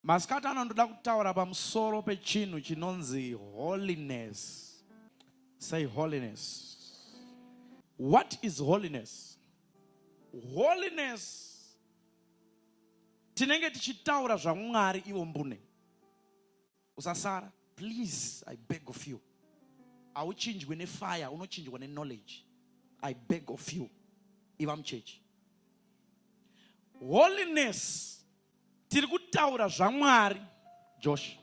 Masikati anondoda kutaura pamusoro pechinhu chinonzi holiness. Say holiness. What is holiness? Holiness tinenge tichitaura zvaMwari ivo mbune. Usasara, please, I beg of you. Auchinjwe nefire, unochinjwa knowledge. I beg of you. Ivam church. Holiness tiri kutaura zvaMwari, Josh.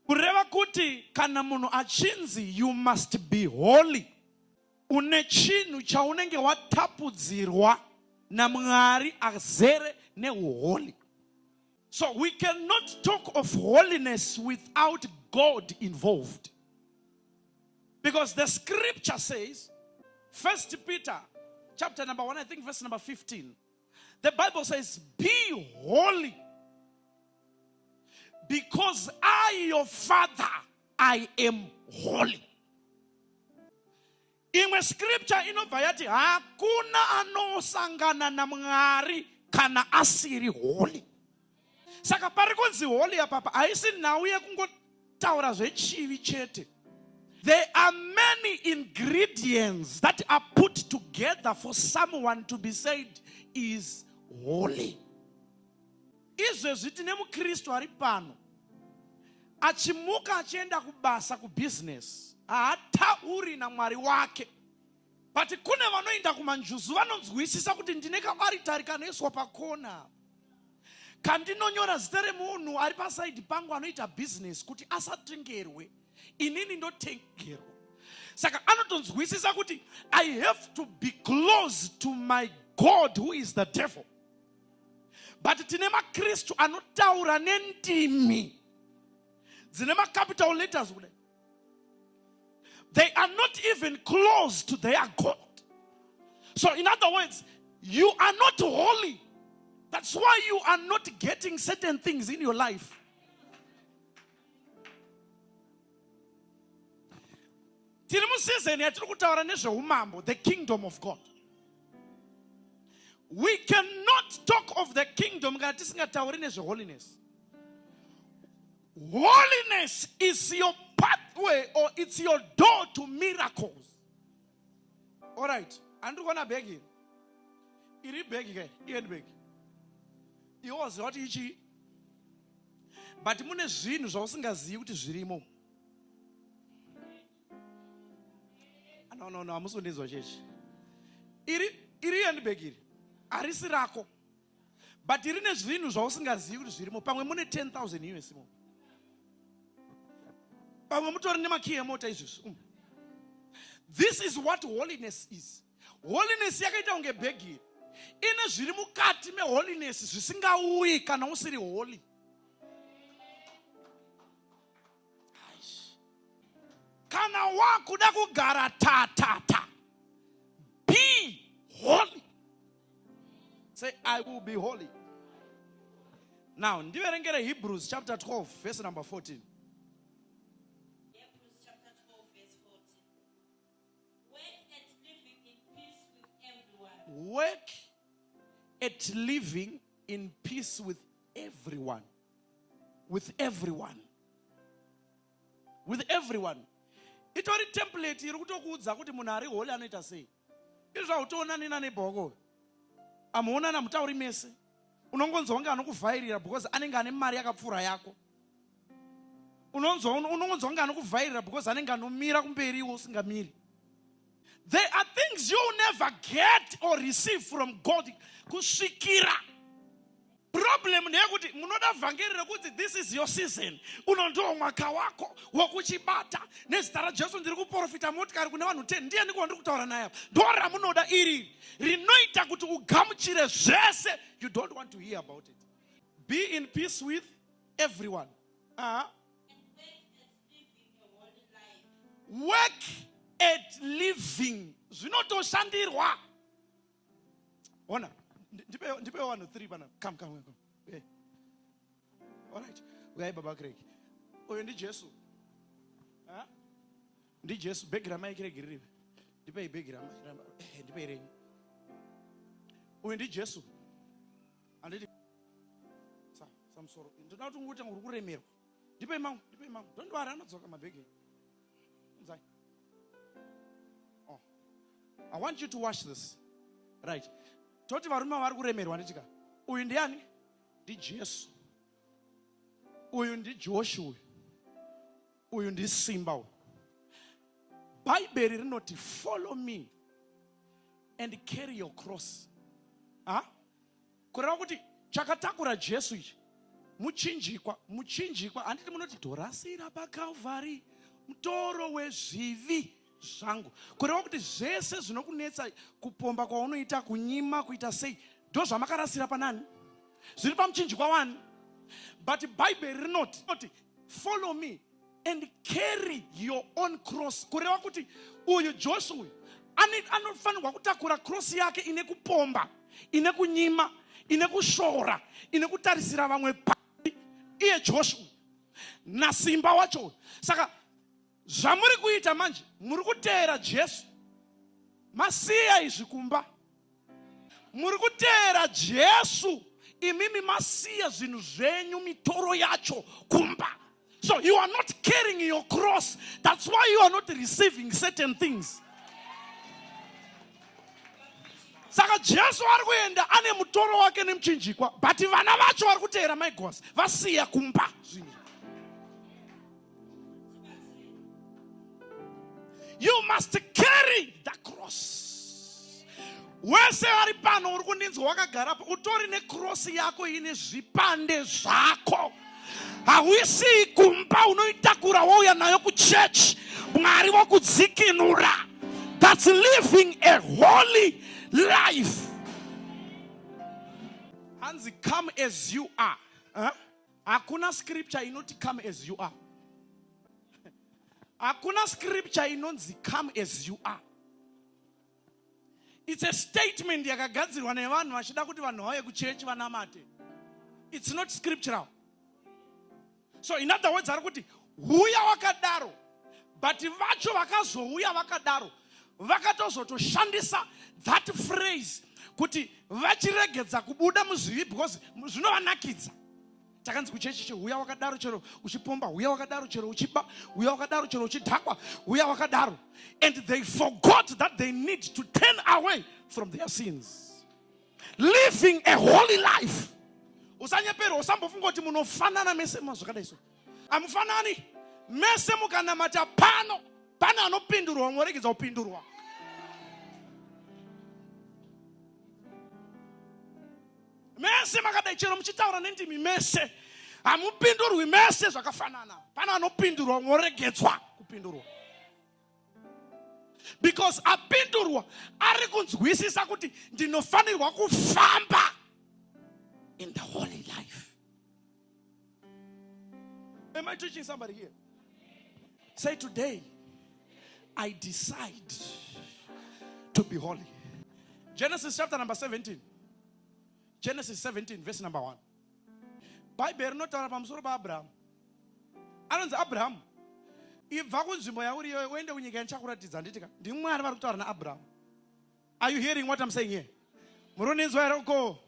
Kureva kuti kana munhu achinzi you must be holy, une chinhu chaunenge watapudzirwa naMwari azere neholy. So we cannot talk of holiness without God involved. Because the scripture says, 1 Peter chapter number 1, I think verse number 15. The Bible says, be holy, because I, your Father, I am holy. Imwe scripture inobva yati hakuna anosangana naMwari kana asiri holy. Saka pari kunzi holy apapa haisi nhau yekungotaura zvechivi chete. There are many ingredients that are put together for someone to be said is holy. Izvezvi tine muKristu ari pano achimuka achienda kubasa kubusiness haatauri naMwari wake, but kune vanoenda kumanjuzu vanonzwisisa kuti ndine kaaritari kanoiswa pakona kandinonyora zita remunhu ari pasaidi pangu anoita business kuti asatengerwe, inini ndotengerwa. Saka anotonzwisisa kuti I have to be close to my God who is the devil. But tine maKristu anotaura nendimi dzine capital letters. They are not even close to their God. So in other words, you are not holy. That's why you are not getting certain things in your life. The kingdom of God. We cannot talk of the kingdom without holiness. Holiness is your pathway, or it's your door to miracles. All right, I'm going to beg you. Iri beg again. Ian beg. You was what ichi. But mune zvinhu zvausingazivi kuti zvirimo. No, amusondezwa chechi. Iri handibhegi harisi rako, but iri nezvinhu zvausingazivi kuti zvirimo. Pamwe mune 10,000 US mo. Pamwe mutori nemakiyi emota izvozvo. This is what holiness is. Holiness yakaita kunge bhegi. Ine zviri mukati meholiness zvisingauyi kana usiri holy. Kana wakuda kugara ta. Be holy. Say, I will be holy. Now, ndiverengere Hebrews chapter 12, verse number 14. Hebrews chapter 12, verse 14. Work at living in peace with everyone. Work at living in peace with everyone. With everyone. With everyone. Itori template iri kutokuudza kuti munhu ari holy anoita sei. Izvi zvautoona nina nebhoko. Amuona namutauri mese. Unongonzwa kunge anokuvhairira because anenge ane mari yakapfuura yako. Unongonzwa kunge anokuvhairira because anenge anomira kumberi iwe usingamiri. There are things you never get or receive from God kusvikira. Problem ndeyekuti munoda vhangeri rekuti this is your season. Unondoa mwaka wako wokuchibata. Nezita raJesu ndiri kuprofita motikari kune vanhu 10. Ndiye ndiko ndiri kutaura naye. Ndora munoda iri. Rinoita kuti ugamuchire zvese. You don't want to hear about it. Be in peace with everyone. And work at living. Zvinotoshandirwa. Ona. Ndipe 1 or 3 bana. Come. Yeah. All right. We are Baba Craig. Oyo ndi Jesu. Ndi Jesu background mai Craig iri. Ndipe background. Ndipe ring. Oyo ndi Jesu. Anditi. Samsoro. Ndinoda kuti ngoti uri kuremerwa. Ndipe mangu. Don't worry, anodzoka mabhegi. Nzai. Oh. I want you to watch this. Right. Toti varume vari kuremerwa nditika. Uyu ndiani? Ndi Jesu. Uyu ndi Joshua. Uyu ndi Simba. Bible rinoti follow me and carry your cross. Kureva kuti chakatakura Jesu ichi muchinjikwa handiti munoti torasira paKalvari mutoro wezvivi zvangu. Kureva kuti zvese zvinokunetsa kupomba kwaunoita kunyima kuita sei ndo zvamakarasira panani? Zviri pamuchinjikwa wani. But Bible rinoti follow me and carry your own cross. Kureva kuti uyu Joshua anofanirwa kutakura cross yake ine kupomba, ine kunyima, ine kushora, ine kutarisira vamwe pasi. Iye Joshua na Simba wacho. Saka zvamuri kuita manje muri kuteera Jesu. Masiya izvi kumba. Muri kuteera Jesu. Imimi masiya zvinhu zvenyu mitoro yacho kumba. So you are not carrying your cross. That's why you are not receiving certain things. Saka Jesu ari kuenda ane mutoro wake nemuchinjikwa, but vana vacho vari kuteera my God. Vasiya kumba zvinhu. You must carry the cross. Wese ari pano uri kundinzwa wakagarapo utori necross yako ine zvipande zvako. Hawisi kumba unoitakura wauya nayo kuchurch. Mwari wakudzikinura. That's living a holy life. Hanzi, come as you are. Hakuna scripture inoti come as you are. Hakuna scripture inonzi come as you are. It's a statement yakagadzirwa nevanhu vachida kuti vanhu vauye kuchechi vanamate. It's not scriptural. So in other words, ari kuti huya wakadaro, but vacho vakazouya vakadaro vakatozotoshandisa that phrase kuti vachiregedza kubuda muzvivi because zvinovanakidza. Takanzi kuchechi huya wakadaro chero uchipomba, huya wakadaro chero uchiba, huya wakadaro chero uchidhakwa, huya wakadaro. And they forgot that they need to turn away from their sins. Living a holy life. Usanyepero usambofunga kuti munofanana mese mazvakadaiso. Amufanani mese mukanamata pano pane anopindurwa moregedza kupindurwa. Mese makadai chero muchitaura nendimi mese hamupindurwi mese zvakafanana. Pane anopindurwa moregedzwa kupindurwa. Because apindurwa ari kunzwisisa kuti ndinofanirwa kufamba in the holy life. Am I teaching somebody here? Say, today I decide to be holy. Genesis chapter number 17. Genesis 17 verse number 1. Bible inotaura pamusoro paAbraham. Anonzi Abraham, ibva kunzvimbo yauri iyoyo uende kunyika yandichakuratidza nditika ndimwari vari kutaura naAbraham. Are you hearing what I'm saying here? Muronenzwa here uko?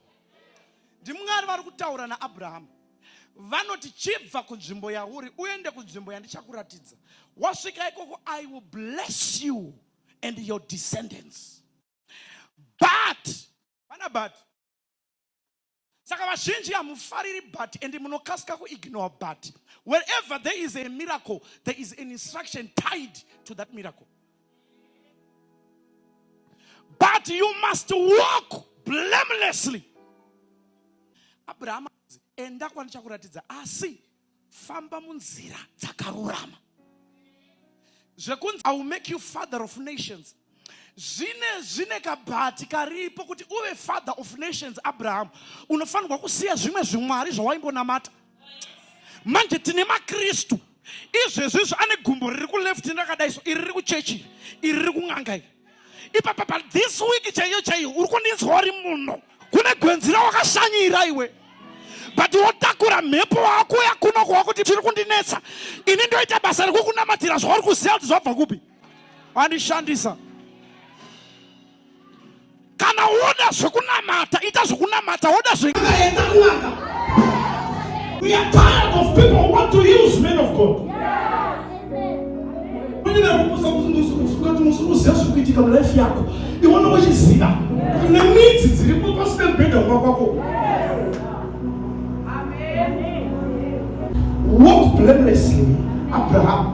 Ndimwari vari kutaura naAbraham. Vanoti chibva kunzvimbo yauri uende kunzvimbo yandichakuratidza. Wasvika ikoko, I will bless you and your descendants. But saka vazhinji hamufariri but and munokasika kuignore but. Wherever there is a miracle, there is an instruction tied to that miracle. But you must walk blamelessly. Abraham enda kwandichakuratidza asi famba munzira dzakarurama. Zvekunzi I will make you father of nations. Zvine kabhati karipo kuti uve father of nations. Abraham unofanirwa kusiya zvimwe zvimwari zvawaimbonamata. Manje tine maKristu izvezvi ane gumbo riri kuleft ndakadaiso iri riri kuchechi iri riri kun'anga. Ipapa this week chaiyo uri kundinzwa uri muno kune gwenzi rawakashanyira iwe. But wotakura mhepo wako yakuno kwakuti zviri kundinetsa ini ndoita basa rekukunamatira zvauri kuziva kuti zvabva kupi wandishandisa. Kana woda zvekunamata ita zvekunamata, woda zvekuenda kun'anga We are tired of people who want to use men of God. When you have to kuitika mlife yako iona wachizira kuna miti zilipo pasika mpenda kwako. Walk blamelessly. Abraham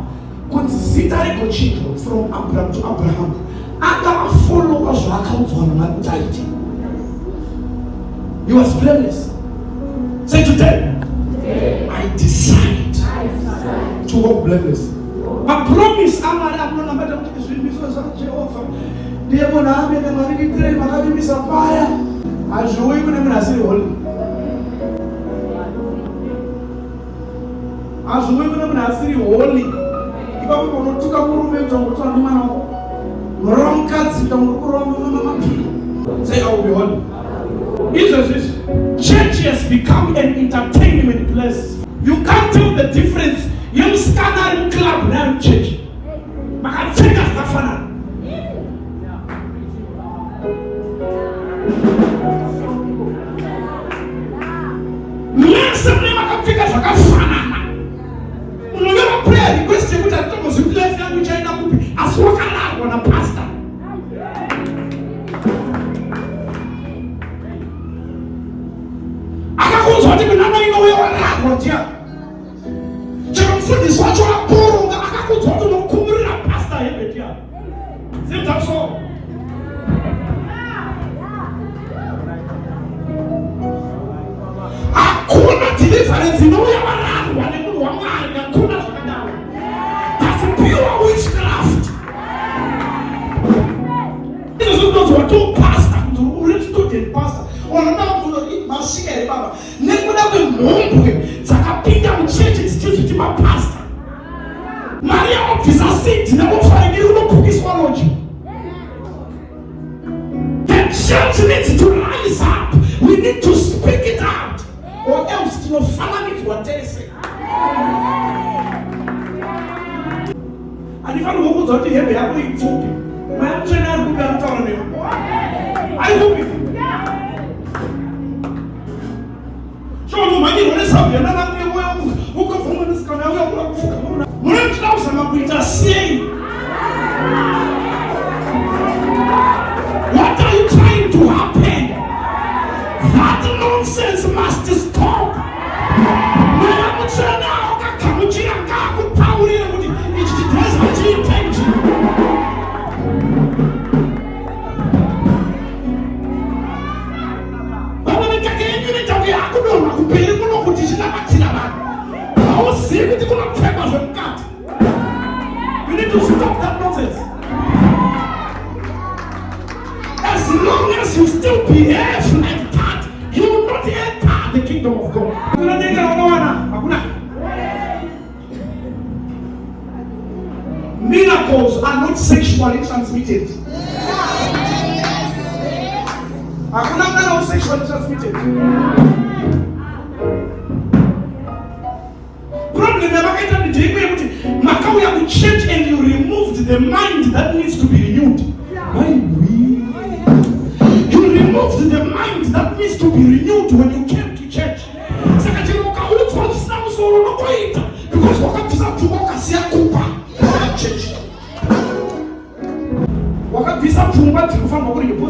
consider it children from Abraham to Abraham. Aga followers account on mortality. He was blameless. Say today, I decide to walk blameless. I promise I'm not matter of this because of Jehovah. They are going to have a money train, but I will be some fire. I show you when I say holy. I show you when I say holy. If I want to come over to wrong cuts, say I will be holy. Jesus, church has become an entertainment place. You can't tell the difference. Young scanner club now church. But I think that's the fun. Somebody can figure out a fun. You never pray the question which I told you bless them which I know as work around on a pastor. I can't what even know you are what here. Food is what you are poor. I can't talk to no kumri na pastor here. Same that's all. Hakuna deliverance in all your land. Wale wa mali hakuna sakadawa. That's pure witchcraft. This is not what you pastor. You read student pastor. Ona na kuno mashike baba. Nekuna we mumbwe. Zakapinda mcheche institute ma pastor. Maria officer seat na offer you no book swallowing. The church needs to rise up. We need to speak it out. Or else to follow it what they say. And if I don't go to here, we are going to my trainer who can tell me. I hope it. So no money when it's up, you're not going to who come from this canal. What are you trying to happen? That nonsense must stop. You need to stop that nonsense. As long as you still behave like that, you will not enter the kingdom of God. Miracles are not sexually transmitted. Sexually transmitted. Problem you change and you removed the mind that needs to be renewed. You removed the mind that needs to be renewed when you came to church. Because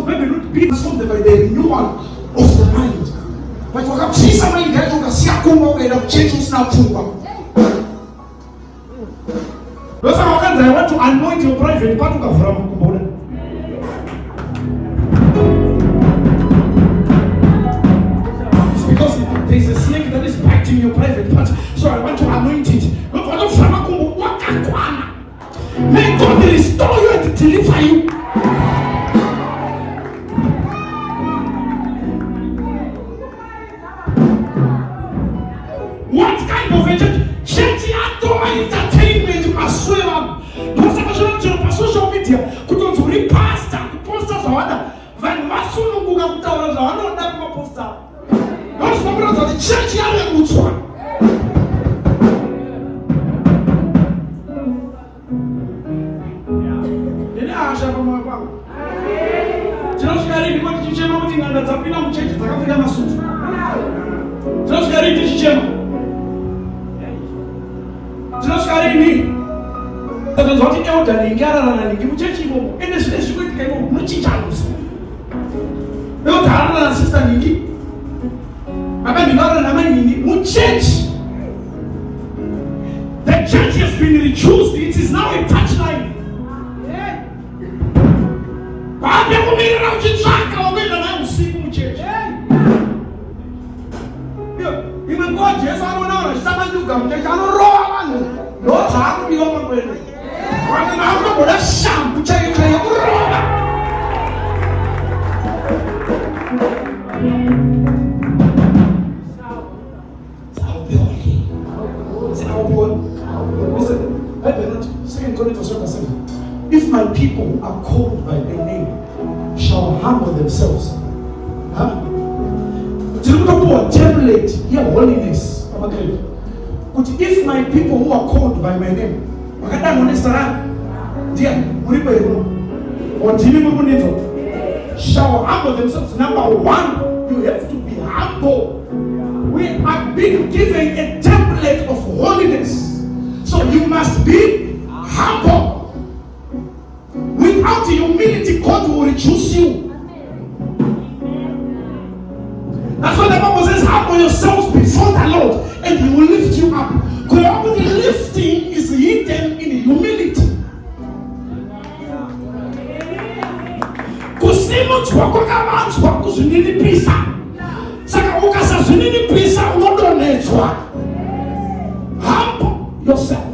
maybe not be something by the renewal of the mind. But what I'm saying, somebody that you can see a kumba and change is not kumba. I want to anoint your private part from Kumbole. It's because there is a snake that is biting your private part. So I want to anoint it. May God restore you and deliver you. What kind of a church entertainment maswela? Because I'm sure to social media could to read pastor, posters or other. Van Masunu Gugata or no that poster. Those members of the church are the good one. Just carry the what you channel and that's a pinam church. I can't figure my suit. Just carry this channel. Saka zoti elder ningarara na ningi muchechi imomo. Ende zvine zvikuitika imomo muchichanuso. Elder na sister ningi. Baba ningarara na mai ningi muchechi. The church has been reduced. It is now a touchline. Baada ya kumirira uchichaka wawenda na usiku muchechi. Imekuwa Yesu anaona shamba nduga mchechi anoroa wanu. Ndo chaku biwa kwenu. Wani na hapo boda shampu chai chai kuroa. Listen, I better not. 2 Corinthians chapter 7. If my people are called by my name, shall humble themselves. Huh? Template here, holiness. If my people who are called by my name, shall humble themselves. Number one, you have to be humble. We are being given a template of holiness. So you must be humble. Without humility, God will reduce you. That's why the Bible says, humble yourselves before the Lord, and He will lift you up. Because the lifting is hidden in humility. Kusimuchwa kwakavanzwa kuzvininipisa. Saka ukasazvininipisa unodonhedzwa. Humble yourself.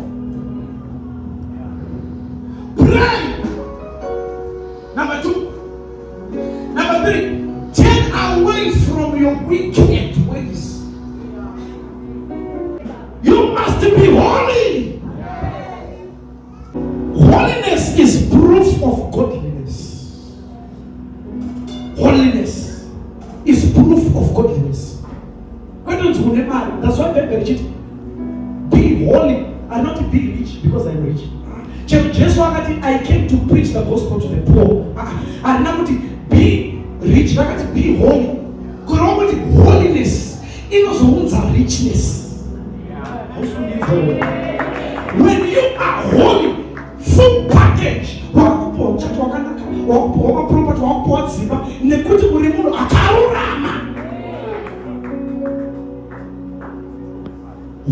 Pray. Number 2. Number 3. Turn away from your wicked ways. You must be holy. Holiness is proof of godliness. Holiness is proof of godliness. That's why people be holy and not be rich because I'm rich. Jesus, I came to preach the gospel to the poor. And now be rich, be holy. Holiness is richness. When you are holy, full package.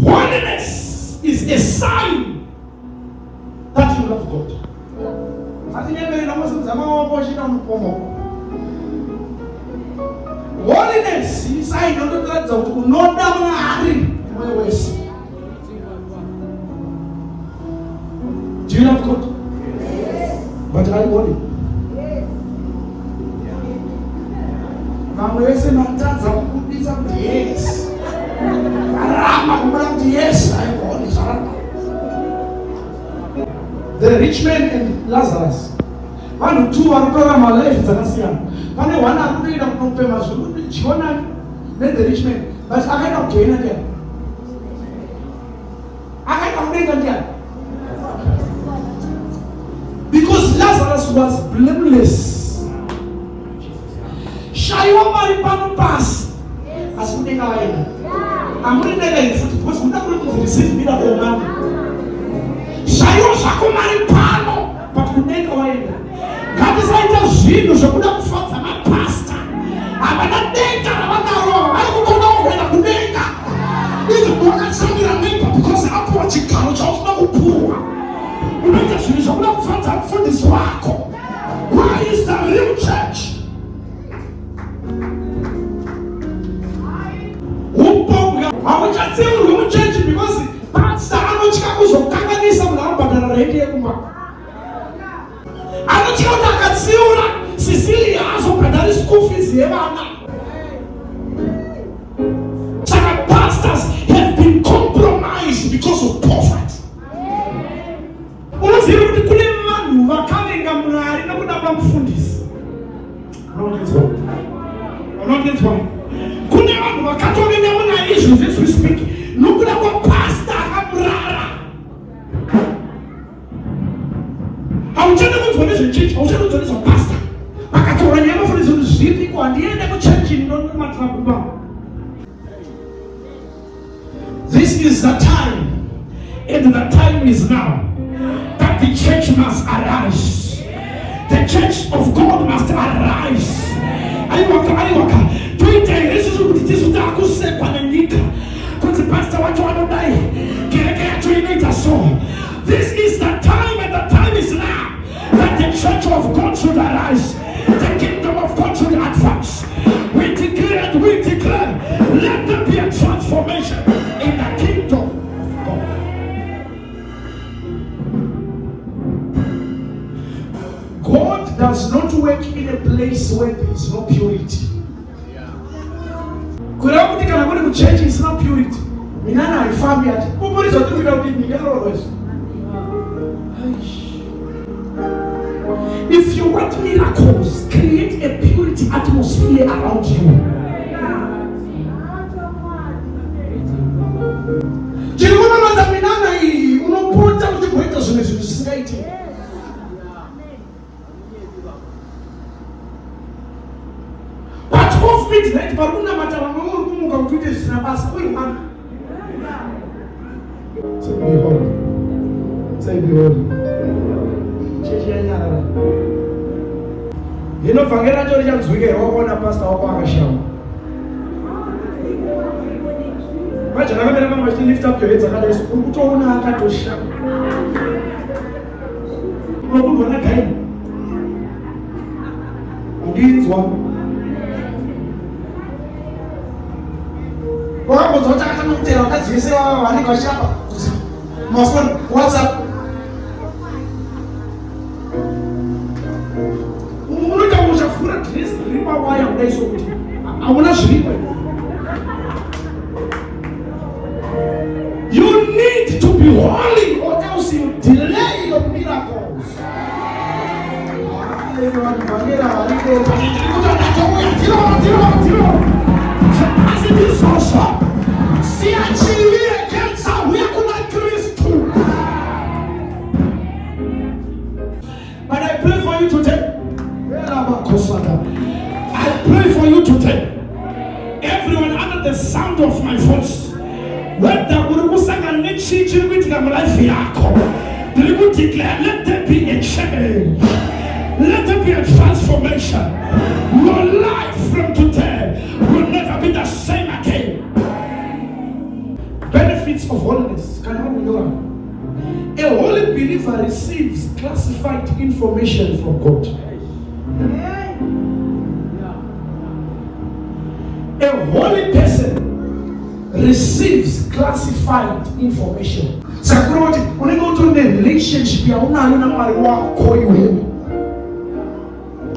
Holiness is a sign that you love God. Holiness is a sign that you know God. Do you love God? Yes. But are you holy? Yes. Yes, I am holy. The rich man and Lazarus. One two are my life. One are read up no famous. Then the rich man. But I cannot gain again. I cannot make again. Because Lazarus was blameless. Shayo maripano pass. As we take away. I'm going to take it because we're not going to receive me that woman. Shayo shako maripano, but we take away. God is like a sheep. You should not fight my pastor. I'm not dead. I'm not wrong. I don't know when I'm dead. It's a book and something I make because I'm watching college. I'm not poor. Where is the real church? I will just tell you real church because Pastor Anochka was a some number radio. Anochka can see you, Cecilia has opened school fees here. Some pastors have been compromised because of poverty. As we speak, look at what pastor I'm telling you for this church, I'm telling you this pastor. I can't remember for this sleeping one day, never changing, no matter. This is the time, and the time is now. But the church must arise. The church of God must arise. Aiwaka. This is what pastor this is the time, and the time is now that the church of God should arise. The kingdom of God should advance. We declare and we declare, let there be a transformation in the kingdom of God. God does not work in a place where there is no purity. When church is not purity, if you want miracles, create a purity atmosphere around you. But off midnight, baruna matawangu kumuka mtuite sinabasa. Oi man. Say be holy. Say be holy. You know, Fangela Georgia Zwige, Owana Pastor Okasham. Imagine, I'm going to lift up your heads and others. Utona Katosha. No, we're not going. Udins one. What's up? You need to be holy, or else you delay your miracles. As it is also, see achieve against our Kristu. But I pray for you today. I pray for you today. Everyone under the sound of my voice. Let there be a change. Let there be a transformation. Your life from today will never be the same again. Benefits of holiness. A holy believer receives classified information from God. A holy person receives classified information. Sakuroti, when you go to the relationship, you are not call you him.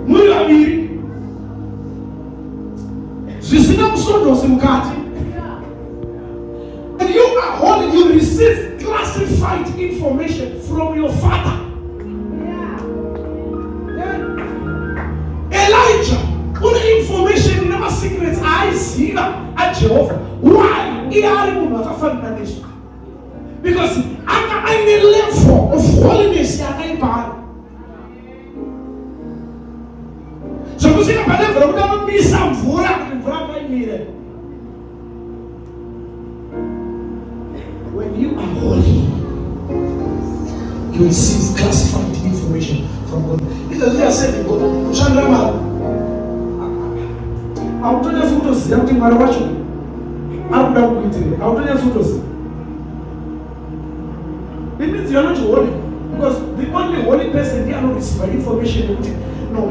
When you are holy, you receive classified information from your father. Elijah, all the information in our secrets eyes here at Jehovah. Why? Because I'm a level of holiness. So you see, when you are holy, you receive classified information from God. Because we are saying, Chandrama, I'll tell you photos. I'm taking my watch. I'll tell you photos. It means you're not holy. Because the only holy person they are not receiving information. No,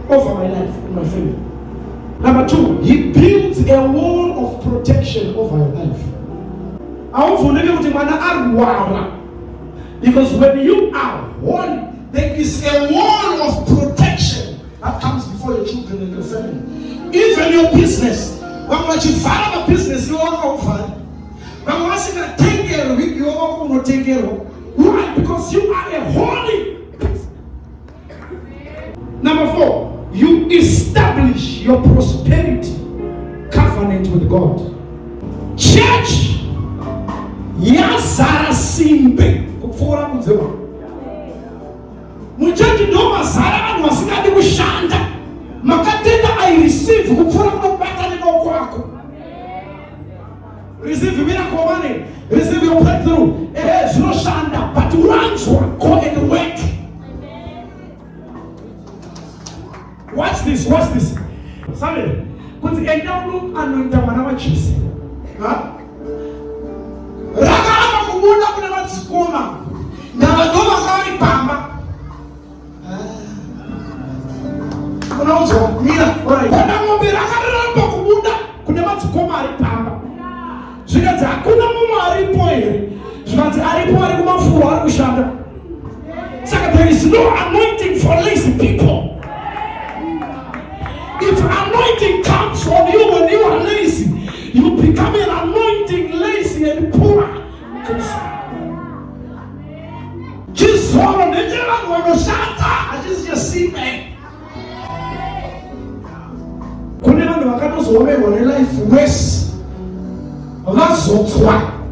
over my life, in my family. Number two, he builds a wall of protection over your life. Because when you are holy, there is a wall of protection that comes before your children and your family. Even your business. When you file a business, you are over. When you ask to take care of it, you are going to take care of it. Why? Because you are a holy person. Number four, you establish your prosperity covenant with God. Church, Yazara Simbe. Mujaji Noma Zara and Wasikadi Mushanda. Makatenda I receive. Receive miracle money. Receive your breakthrough. But once you go and work, watch this. Sorry, because I don't look anointed when I choose. Raka kumuna kuna matsikoma. Na wadoma kawai pamba. Unauzo mira, alright. Kuna ngombe raka ramba kumuna kuna matsikoma ari pamba. Zvikadzi hakuna mumwe aripo here. Zvikadzi aripo ari kumafuro ari kushanda. Saka there is no anointing for lazy people. If anointing comes from you when you are lazy, you become an anointing lazy and poor. Jesus, hold I just see man. Kuna vanhu vakatozova life worse. Vazotwa.